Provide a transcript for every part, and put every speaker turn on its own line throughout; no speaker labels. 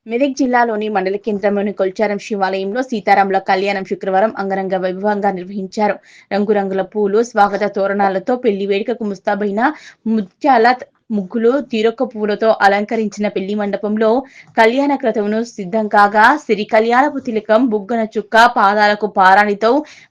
మెదక్ జిల్లాలోని మండల కేంద్రంలోని కొల్చారం శివాలయంలో సీతారాముల కళ్యాణం శుక్రవారం అంగరంగ వైభవంగా నిర్వహించారు. రంగురంగుల పూలు, స్వాగత తోరణాలతో పెళ్లి వేడుకకు ముస్తాబైన ముత్యాల ముగ్గులు, తీరొక్క పువ్వులతో అలంకరించిన పెళ్లి మండపంలో కళ్యాణ క్రతువును సిద్ధం కాగా, సిరి కళ్యాణపు తిలకం, బుగ్గన చుక్క, పాదాలకు పారాణితో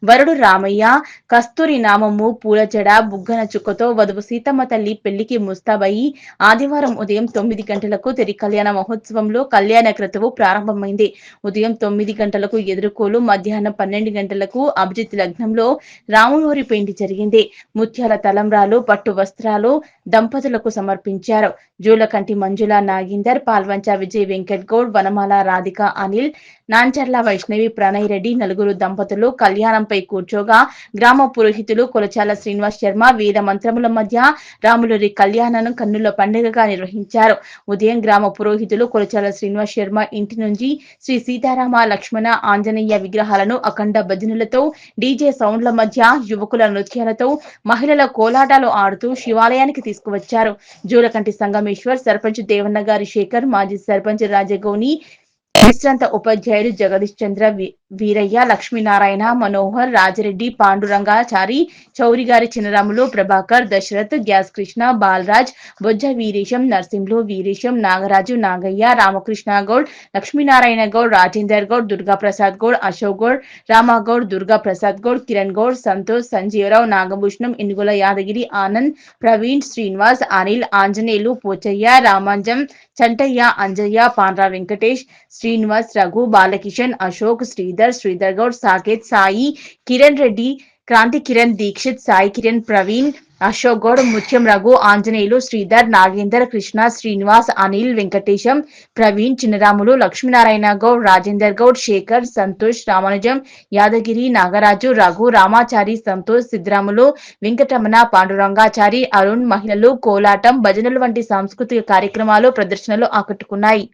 వరుడు రామయ్య, కస్తూరి నామము, పూల జడ, బుగ్గన చుక్కతో వధువు సీతమ్మ తల్లి పెళ్లికి ముస్తాబయి ఆదివారం ఉదయం 9 గంటలకు తెరి కళ్యాణ మహోత్సవంలో కళ్యాణ క్రతువు ప్రారంభమైంది. ఉదయం 9 గంటలకు ఎదుర్కోలు, మధ్యాహ్నం 12 గంటలకు అభిజిత్ లగ్నంలో రాములూరి పెండి జరిగింది. ముత్యాల తలంబ్రాలు, పట్టు వస్త్రాలు దంపతులకు సమర్పించారు. జూలకంటి మంజుల నాగేందర్, పాల్వంచ విజయ్ వెంకట్ గౌడ్, వనమాల రాధిక అనిల్, నాంచర్ల వైష్ణవి ప్రణయ్ రెడ్డి నలుగురు దంపతులు కళ్యాణంపై కూర్చోగా, గ్రామ పురోహితులు కొలచాల శ్రీనివాస్ శర్మ వేద మంత్రముల మధ్య రాములూరి కళ్యాణాన్ని కన్నుల పండుగగా నిర్వహించారు. ఉదయం గ్రామ పురోహితులు కొలచాల శ్రీనివాస్ శర్మ ఇంటి నుంచి శ్రీ సీతారామ, లక్ష్మణ, ఆంజనేయ విగ్రహాలను అఖండ భజనలతో, డీజే సౌండ్ల మధ్య యువకుల నృత్యాలతో, మహిళల కోలాటాలు ఆడుతూ శివాలయానికి తీసుకువచ్చారు. జూలకంటి సంగమేశ్వర్, సర్పంచ్ దేవన్న గారి శేఖర్, మాజీ సర్పంచ్ రాజగౌని, విశ్రాంత ఉపాధ్యాయులు జగదీష్ చంద్ర, వీరయ్య, లక్ష్మీనారాయణ, మనోహర్, రాజిరెడ్డి, పాండురంగాచారి, చౌరిగారి చిన్నరాములు, ప్రభాకర్, దశరథ్, గ్యాస్ కృష్ణ, బాలరాజ్, బొజ్జ వీరేశం, నర్సింహులు, వీరేశం, నాగరాజు, నాగయ్య, రామకృష్ణ గౌడ్, లక్ష్మీనారాయణ గౌడ్, రాజేందర్ గౌడ్, దుర్గా ప్రసాద్ గౌడ్, అశోక్ గౌడ్, రామగౌడ్, దుర్గా ప్రసాద్ గౌడ్, కిరణ్ గౌడ్, సంతోష్, సంజీవరావు, నాగభూషణం, ఇనుగుల యాదగిరి, ఆనంద్, ప్రవీణ్, శ్రీనివాస్, అనిల్, ఆంజనేయులు, పోచయ్య, రామాంజం, చంటయ్య, అంజయ్య, పాండ్రా వెంకటేష్, శ్రీనివాస్, రఘు, బాలకిషన్, అశోక్, శ్రీధర్ గౌడ్, సాకేత్, సాయి, కిరణ్ రెడ్డి, క్రాంతి కిరణ్, దీక్షిత్, సాయి కిరణ్, ప్రవీణ్, అశోక్ గౌడ్, ముత్యం రఘు, ఆంజనేయులు, శ్రీధర్, నాగేందర్, కృష్ణ, శ్రీనివాస్, అనిల్, వెంకటేశం, ప్రవీణ్, చిన్నరాములు, లక్ష్మీనారాయణ గౌడ్, రాజేందర్ గౌడ్, శేఖర్, సంతోష్, రామానుజం, యాదగిరి, నాగరాజు, రఘు, రామాచారి, సంతోష్, సిద్రాములు, వెంకటరమణ, పాండురంగాచారి, అరుణ్, మహిళలు కోలాటం, భజనలు వంటి సాంస్కృతిక కార్యక్రమాలు, ప్రదర్శనలు ఆకట్టుకున్నాయి.